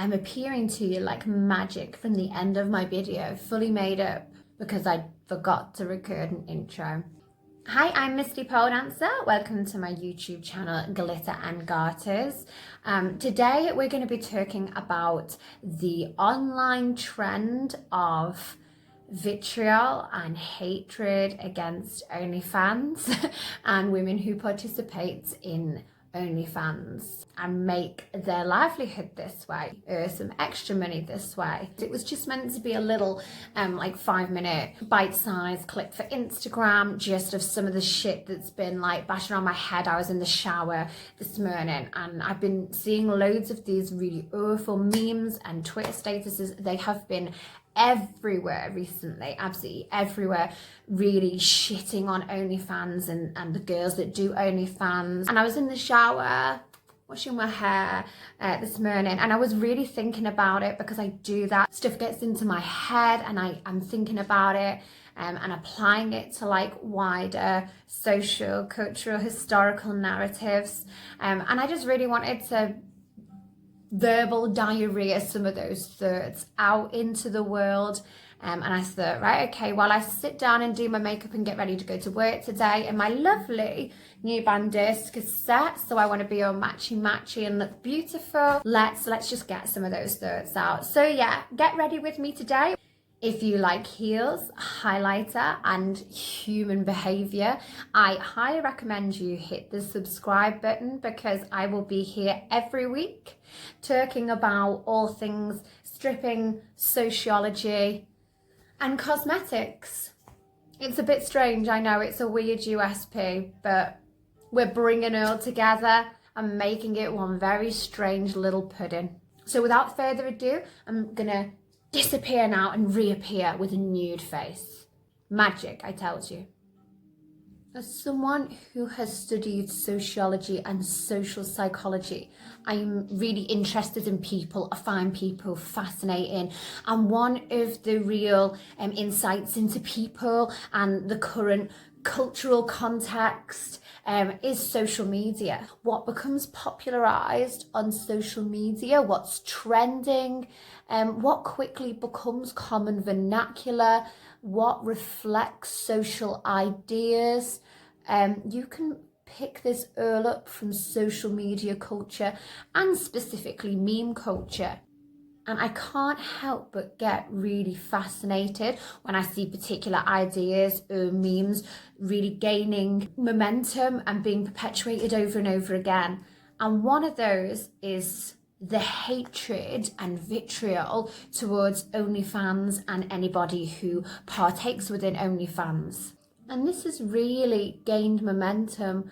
I'm appearing to you like magic from the end of my video, fully made up because I forgot to record an intro. Hi, I'm Misty Pole Dancer. Welcome to my YouTube channel, Glitter&Garterz. Today we're going to be talking about the online trend of vitriol and hatred against OnlyFans and women who participate in OnlyFans and make their livelihood this way, earn some extra money this way. It was just meant to be a little like 5-minute bite-sized clip for Instagram, just of some of the shit that's been like bashing on my head. I was in the shower this morning and I've been seeing loads of these really awful memes and Twitter statuses. They have been everywhere recently, absolutely everywhere, really shitting on OnlyFans and the girls that do OnlyFans. And I was in the shower washing my hair this morning and I was really thinking about it because I do that. Stuff gets into my head and I'm thinking about it and applying it to like wider social, cultural, historical narratives. And I just really wanted to verbal diarrhea some of those thoughts out into the world. And I thought, right, okay, while I sit down and do my makeup and get ready to go to work today in my lovely New Balance cassette, so I want to be all matchy and look beautiful, let's just get some of those thoughts out. So yeah, get ready with me today. If you like heels, highlighter and human behavior, I highly recommend you hit the subscribe button because I will be here every week talking about all things stripping, sociology and cosmetics. It's a bit strange, I know, it's a weird USP, but we're bringing it all together and making it one very strange little pudding. So without further ado, I'm gonna disappear now and reappear with a nude face. Magic, I tell you. As someone who has studied sociology and social psychology, I'm really interested in people. I find people fascinating. And one of the real insights into people and the current cultural context is social media. What becomes popularized on social media, what's trending, what quickly becomes common vernacular, what reflects social ideas. You can pick this all up from social media culture and specifically meme culture. And I can't help but get really fascinated when I see particular ideas or memes really gaining momentum and being perpetuated over and over again. And one of those is the hatred and vitriol towards OnlyFans and anybody who partakes within OnlyFans. And this has really gained momentum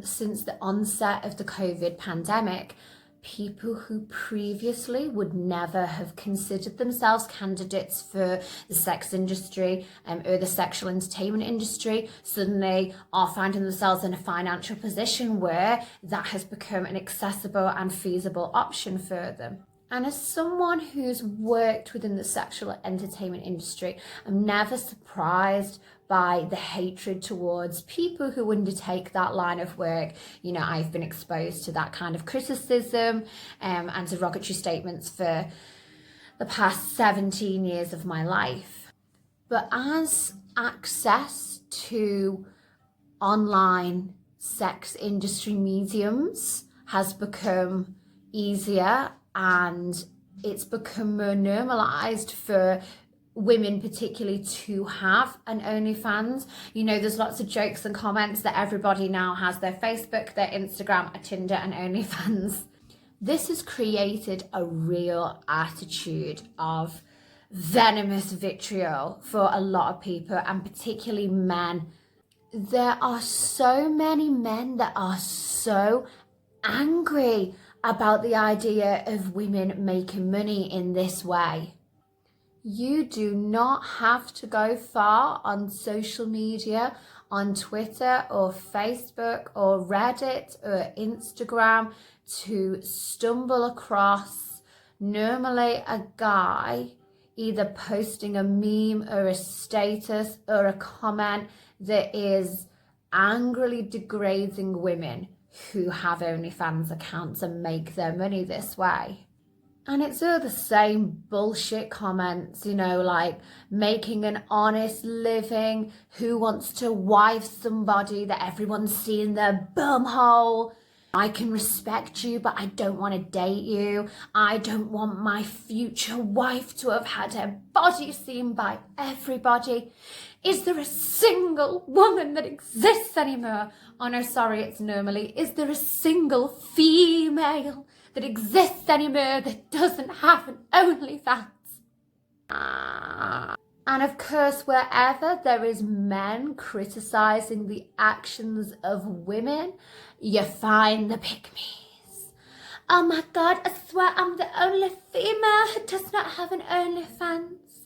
since the onset of the COVID pandemic. People who previously would never have considered themselves candidates for the sex industry or the sexual entertainment industry suddenly are finding themselves in a financial position where that has become an accessible and feasible option for them. And as someone who's worked within the sexual entertainment industry, I'm never surprised by the hatred towards people who undertake that line of work. You know, I've been exposed to that kind of criticism and derogatory statements for the past 17 years of my life. But as access to online sex industry mediums has become easier and it's become more normalized for women particularly to have an OnlyFans. You know, there's lots of jokes and comments that everybody now has their Facebook, their Instagram, a Tinder and OnlyFans. This has created a real attitude of venomous vitriol for a lot of people and particularly men. There are so many men that are so angry about the idea of women making money in this way. You do not have to go far on social media, on Twitter or Facebook or Reddit or Instagram to stumble across normally a guy either posting a meme or a status or a comment that is angrily degrading women who have OnlyFans accounts and make their money this way. And it's all the same bullshit comments, you know, like making an honest living, who wants to wife somebody that everyone's seeing their bumhole. I can respect you, but I don't want to date you. I don't want my future wife to have had her body seen by everybody. Is there a single woman that exists anymore? Oh no, sorry, it's normally. Is there a single female that exists anymore that doesn't have an OnlyFans? And of course, wherever there is men criticising the actions of women, you find the pick-me's. Oh my God, I swear I'm the only female who does not have an OnlyFans.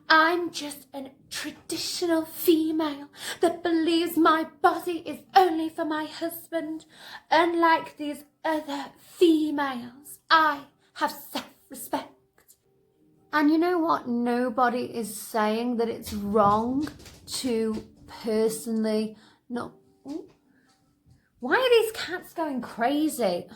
I'm just a traditional female that believes my body is only for my husband. Unlike these other females, I have self-respect. And you know what? Nobody is saying that it's wrong to personally not... Why are these cats going crazy?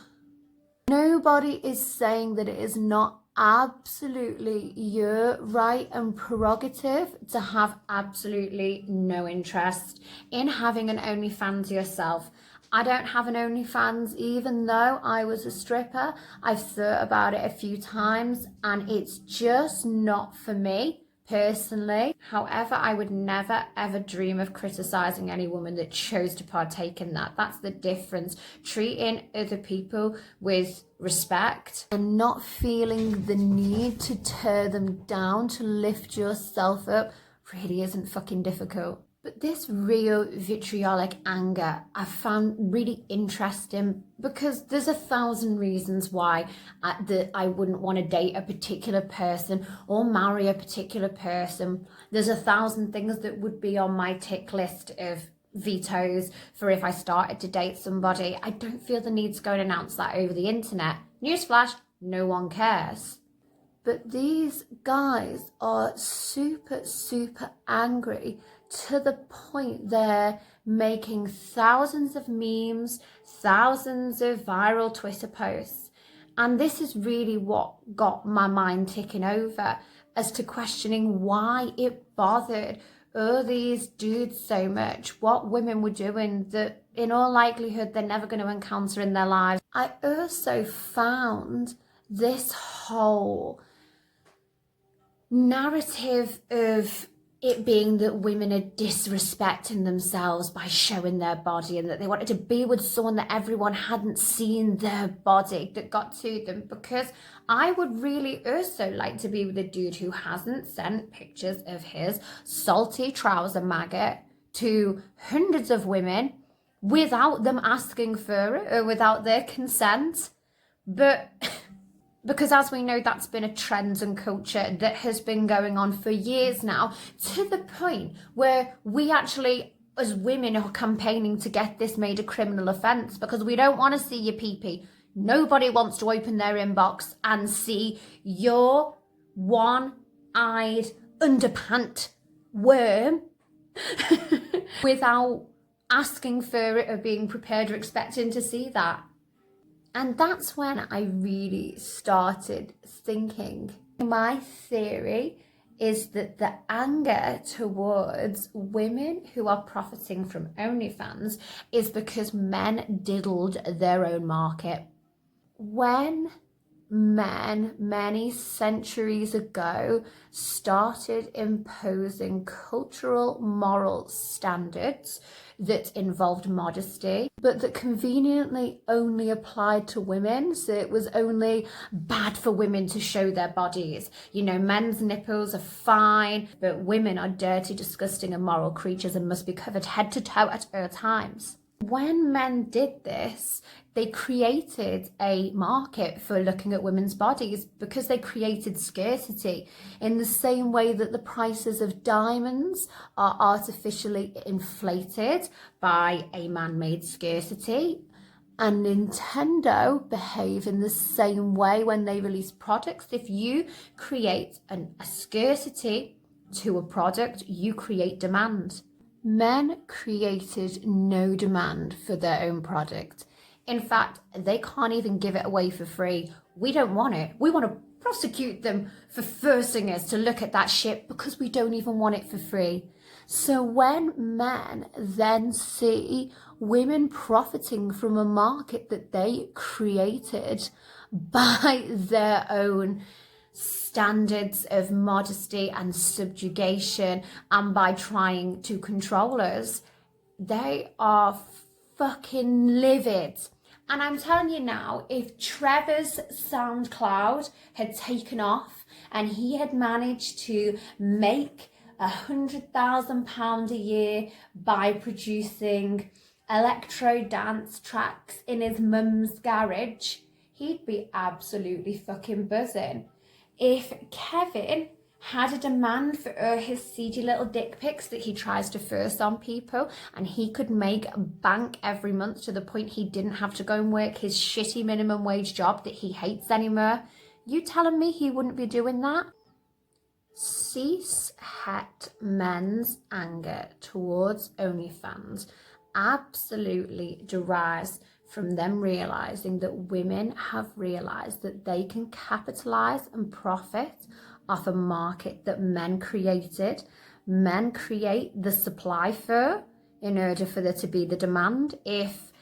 Nobody is saying that it is not absolutely your right and prerogative to have absolutely no interest in having an OnlyFans yourself. I don't have an OnlyFans, even though I was a stripper. I've thought about it a few times and it's just not for me personally. However, I would never ever dream of criticising any woman that chose to partake in that. That's the difference. Treating other people with respect and not feeling the need to tear them down to lift yourself up really isn't fucking difficult. But this real vitriolic anger I found really interesting because there's 1,000 reasons why I wouldn't want to date a particular person or marry a particular person. There's 1,000 things that would be on my tick list of vetoes for if I started to date somebody. I don't feel the need to go and announce that over the internet. Newsflash, no one cares. But these guys are super, super angry to the point they're making thousands of memes, thousands of viral Twitter posts. And this is really what got my mind ticking over as to questioning why it bothered all these dudes so much, what women were doing that in all likelihood they're never going to encounter in their lives. I also found this whole narrative of it being that women are disrespecting themselves by showing their body and that they wanted to be with someone that everyone hadn't seen their body that got to them, because I would really also like to be with a dude who hasn't sent pictures of his salty trouser maggot to hundreds of women without them asking for it or without their consent. But because as we know, that's been a trend and culture that has been going on for years now, to the point where we actually, as women, are campaigning to get this made a criminal offence because we don't want to see your pee-pee. Nobody wants to open their inbox and see your one-eyed underpant worm without asking for it or being prepared or expecting to see that. And that's when I really started thinking. My theory is that the anger towards women who are profiting from OnlyFans is because men diddled their own market. When men many centuries ago started imposing cultural moral standards that involved modesty, but that conveniently only applied to women. So it was only bad for women to show their bodies. You know, men's nipples are fine, but women are dirty, disgusting, immoral creatures and must be covered head to toe at all times. When men did this, they created a market for looking at women's bodies because they created scarcity in the same way that the prices of diamonds are artificially inflated by a man-made scarcity. And Nintendo behave in the same way when they release products. If you create a scarcity to a product, you create demand. Men created no demand for their own product. In fact, they can't even give it away for free. We don't want it. We want to prosecute them for forcing us to look at that shit because we don't even want it for free. So when men then see women profiting from a market that they created by their own standards of modesty and subjugation and by trying to control us, they are fucking livid. And I'm telling you now, if Trevor's SoundCloud had taken off and he had managed to make £100,000 a year by producing electro dance tracks in his mum's garage, he'd be absolutely fucking buzzing. If Kevin had a demand for his seedy little dick pics that he tries to force on people, and he could make bank every month to the point he didn't have to go and work his shitty minimum wage job that he hates anymore, you telling me he wouldn't be doing that? Cis-het men's anger towards OnlyFans absolutely derives from them realising that women have realised that they can capitalise and profit off a market that men created. Men create the supply for in order for there to be the demand. If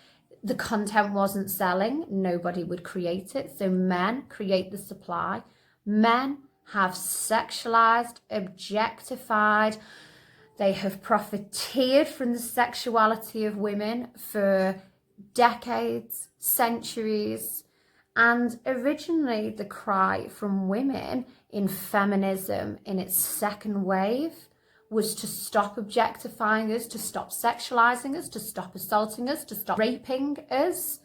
the content wasn't selling, nobody would create it. So men create the supply. Men have sexualized, objectified, they have profiteered from the sexuality of women for decades, centuries. And originally the cry from women in feminism in its second wave was to stop objectifying us, to stop sexualizing us, to stop assaulting us, to stop raping us.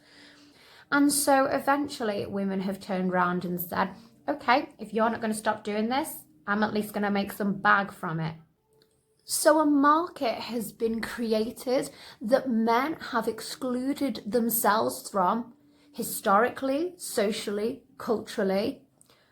And so eventually women have turned around and said, okay, if you're not going to stop doing this, I'm at least going to make some bag from it. So a market has been created that men have excluded themselves from historically, socially, culturally,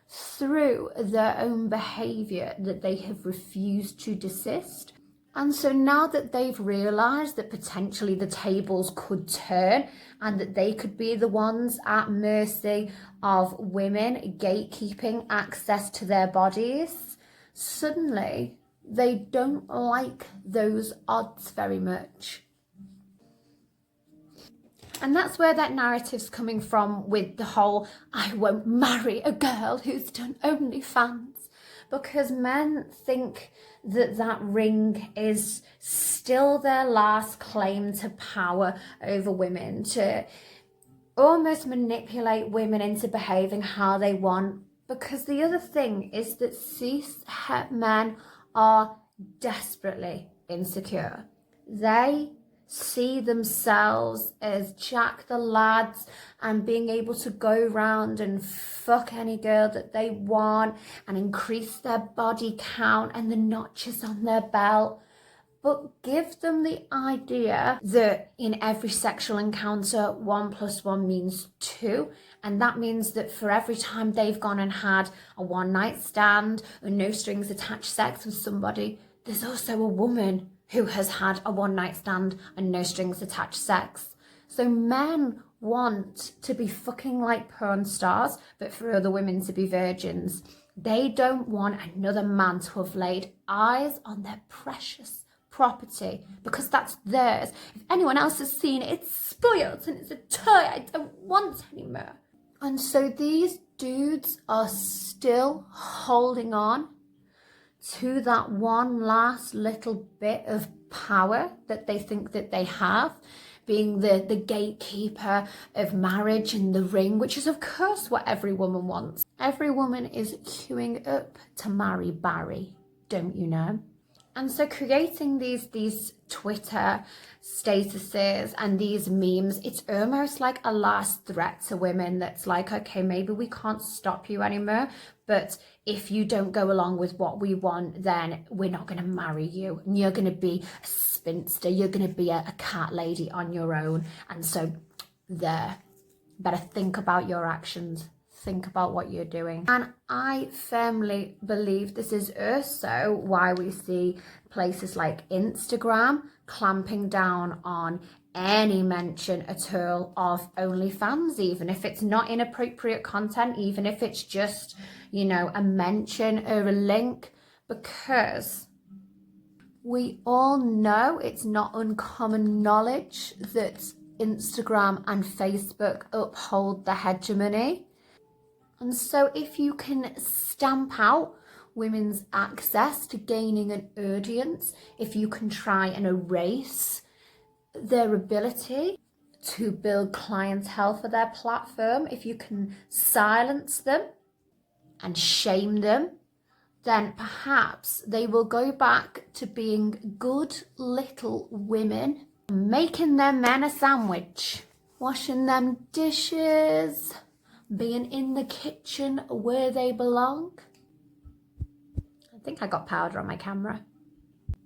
through their own behaviour that they have refused to desist. And so now that they've realised that potentially the tables could turn and that they could be the ones at mercy of women gatekeeping access to their bodies, suddenly they don't like those odds very much. And that's where that narrative's coming from with the whole, I won't marry a girl who's done OnlyFans. Because men think that that ring is still their last claim to power over women, to almost manipulate women into behaving how they want. Because the other thing is that cis-het men are desperately insecure. They see themselves as Jack the lads and being able to go round and fuck any girl that they want and increase their body count and the notches on their belt. But give them the idea that in every sexual encounter, 1 + 1 means 2. And that means that for every time they've gone and had a one-night stand or no strings attached sex with somebody, there's also a woman who has had a one-night stand and no strings attached sex. So men want to be fucking like porn stars, but for other women to be virgins. They don't want another man to have laid eyes on their precious property because that's theirs. If anyone else has seen it, it's spoiled and it's a toy I don't want anymore. And so these dudes are still holding on to that one last little bit of power that they think that they have, being the gatekeeper of marriage and the ring, which is of course what every woman wants. Every woman is queuing up to marry Barry, don't you know? And so creating these Twitter statuses and these memes, it's almost like a last threat to women that's like, okay, maybe we can't stop you anymore, but if you don't go along with what we want, then we're not going to marry you. And you're going to be a spinster. You're going to be a cat lady on your own. And so there, better think about your actions. Think about what you're doing. And I firmly believe this is also why we see places like Instagram clamping down on any mention at all of OnlyFans, even if it's not inappropriate content, even if it's just, you know, a mention or a link, because we all know it's not uncommon knowledge that Instagram and Facebook uphold the hegemony. And so if you can stamp out women's access to gaining an audience, if you can try and erase their ability to build clientele for their platform, if you can silence them and shame them, then perhaps they will go back to being good little women, making their men a sandwich, washing them dishes, being in the kitchen where they belong. I think I got powder on my camera.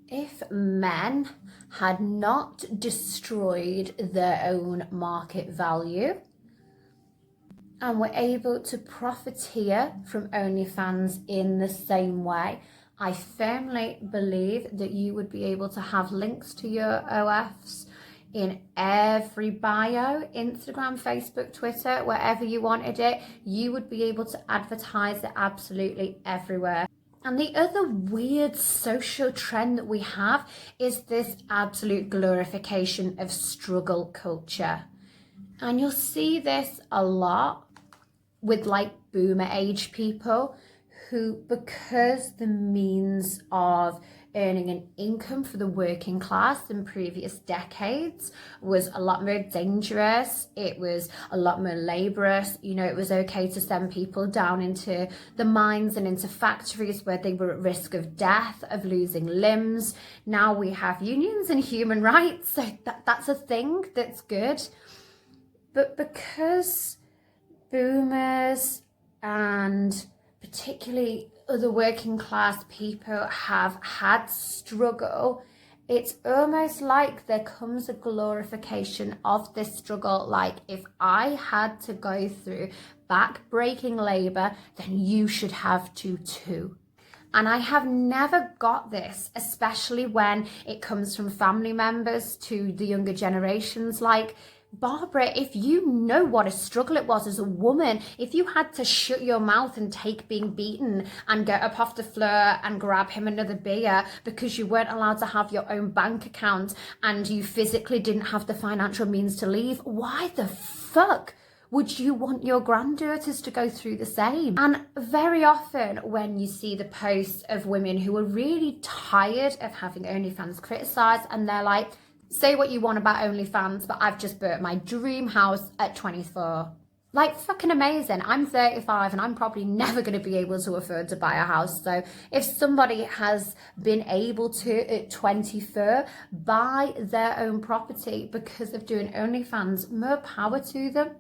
If men had not destroyed their own market value and were able to profiteer from OnlyFans in the same way, I firmly believe that you would be able to have links to your OFs in every bio, Instagram, Facebook, Twitter, wherever you wanted it. You would be able to advertise it absolutely everywhere. And the other weird social trend that we have is this absolute glorification of struggle culture. And you'll see this a lot with like boomer age people who, because the means of earning an income for the working class in previous decades was a lot more dangerous, it was a lot more laborious, you know, it was okay to send people down into the mines and into factories where they were at risk of death, of losing limbs. Now we have unions and human rights, so that's a thing that's good. But because boomers and particularly other working class people have had struggle, it's almost like there comes a glorification of this struggle. Like, if I had to go through back-breaking labor, then you should have to too. And I have never got this, especially when it comes from family members to the younger generations. Like, Barbara, if you know what a struggle it was as a woman, if you had to shut your mouth and take being beaten and get up off the floor and grab him another beer because you weren't allowed to have your own bank account and you physically didn't have the financial means to leave, why the fuck would you want your granddaughters to go through the same? And very often when you see the posts of women who are really tired of having OnlyFans criticised, and they're like, say what you want about OnlyFans, but I've just bought my dream house at 24. Like, fucking amazing. I'm 35 and I'm probably never going to be able to afford to buy a house. So if somebody has been able to, at 24, buy their own property because of doing OnlyFans, more power to them.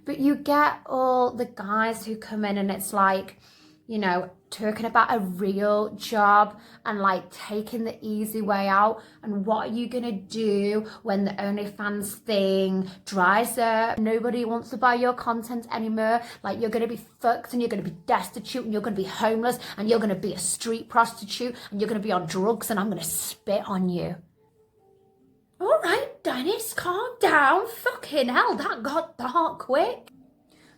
But you get all the guys who come in and it's like, you know, talking about a real job and like taking the easy way out. And what are you gonna do when the OnlyFans thing dries up? Nobody wants to buy your content anymore. Like, you're gonna be fucked and you're gonna be destitute and you're gonna be homeless and you're gonna be a street prostitute and you're gonna be on drugs and I'm gonna spit on you. All right, Dennis, calm down. Fucking hell, that got dark quick.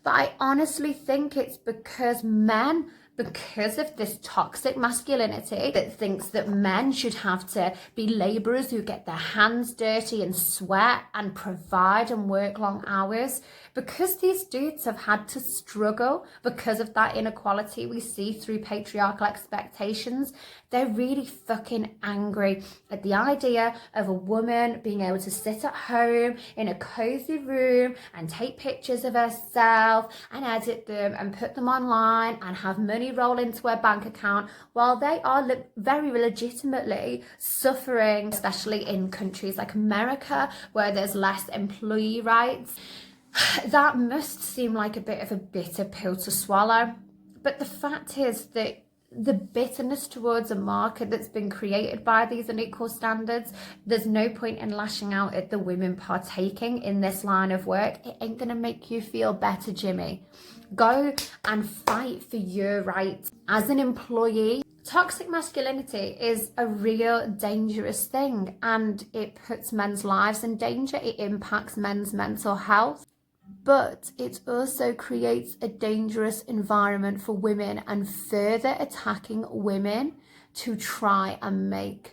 But I honestly think it's because men, because of this toxic masculinity that thinks that men should have to be labourers who get their hands dirty and sweat and provide and work long hours, because these dudes have had to struggle because of that inequality we see through patriarchal expectations, they're really fucking angry at the idea of a woman being able to sit at home in a cozy room and take pictures of herself and edit them and put them online and have money roll into her bank account while they are very legitimately suffering, especially in countries like America where there's less employee rights. That must seem like a bit of a bitter pill to swallow. But the fact is that the bitterness towards a market that's been created by these unequal standards, there's no point in lashing out at the women partaking in this line of work. It ain't gonna make you feel better, Jimmy. Go and fight for your rights as an employee Toxic masculinity is a real dangerous thing, and it puts men's lives in danger. It impacts men's mental health, but it also creates a dangerous environment for women and further attacking women to try and make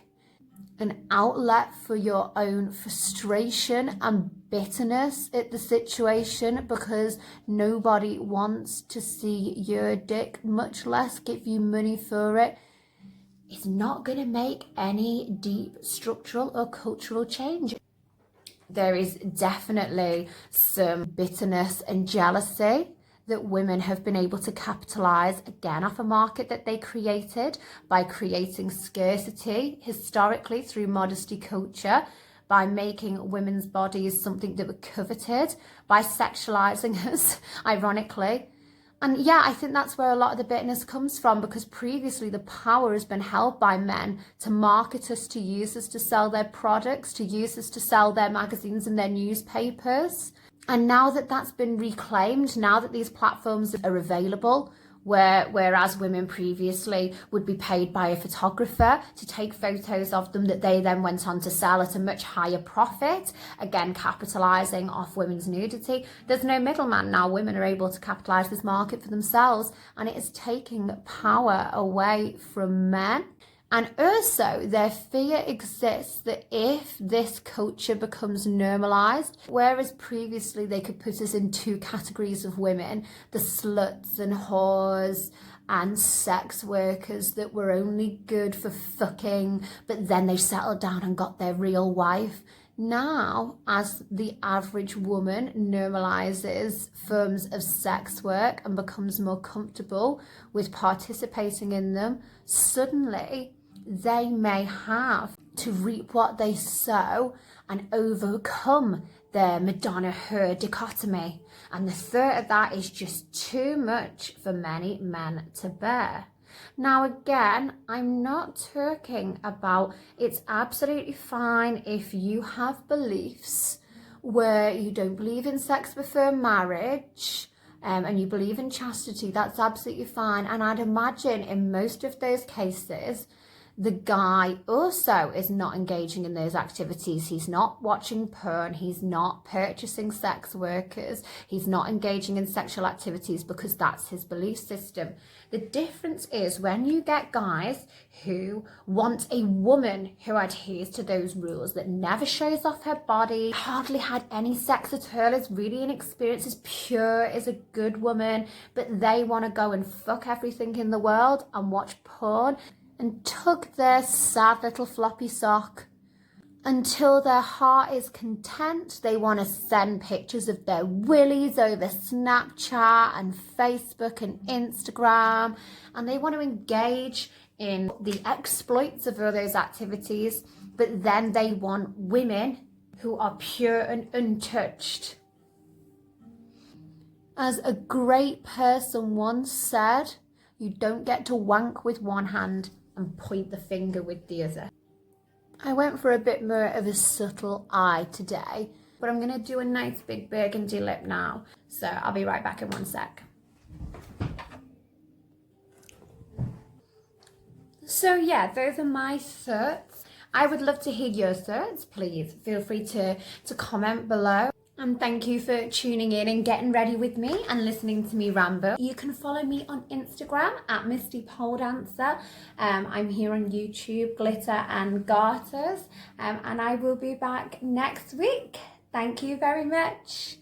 an outlet for your own frustration and bitterness at the situation, because nobody wants to see your dick, much less give you money for it. It's not going to make any deep structural or cultural change. There is definitely some bitterness and jealousy that women have been able to capitalize again off a market that they created by creating scarcity historically through modesty culture, by making women's bodies something that were coveted, by sexualizing us, ironically. And yeah, I think that's where a lot of the bitterness comes from, because previously the power has been held by men to market us, to use us to sell their products, to use us to sell their magazines and their newspapers. And now that that's been reclaimed, now that these platforms are available, whereas women previously would be paid by a photographer to take photos of them that they then went on to sell at a much higher profit, again capitalising off women's nudity. There's no middleman now. Women are able to capitalise this market for themselves, and it is taking power away from men. And also, their fear exists that if this culture becomes normalised, whereas previously they could put us in two categories of women, the sluts and whores and sex workers that were only good for fucking, but then they settled down and got their real wife. Now, as the average woman normalises forms of sex work and becomes more comfortable with participating in them, suddenly they may have to reap what they sow and overcome their Madonna-her dichotomy. And the thought of that is just too much for many men to bear. Now, again, I'm not talking about it's absolutely fine if you have beliefs where you don't believe in sex before marriage, and you believe in chastity. That's absolutely fine. And I'd imagine in most of those cases, the guy also is not engaging in those activities. He's not watching porn. He's not purchasing sex workers. He's not engaging in sexual activities because that's his belief system. The difference is when you get guys who want a woman who adheres to those rules, that never shows off her body, hardly had any sex at all, is really inexperienced, is pure, is a good woman, but they want to go and fuck everything in the world and watch porn and tug their sad little floppy sock until their heart is content. They want to send pictures of their willies over Snapchat and Facebook and Instagram, and they want to engage in the exploits of all those activities, but then they want women who are pure and untouched. As a great person once said, you don't get to wank with one hand and point the finger with the other. I went for a bit more of a subtle eye today, but I'm going to do a nice big burgundy lip now. So I'll be right back in one sec. So yeah, those are my thoughts. I would love to hear your thoughts. Please feel free to comment below. And thank you for tuning in and getting ready with me and listening to me ramble. You can follow me on Instagram at Misty Pole Dancer. I'm here on YouTube, Glitter&Garterz, and I will be back next week. Thank you very much.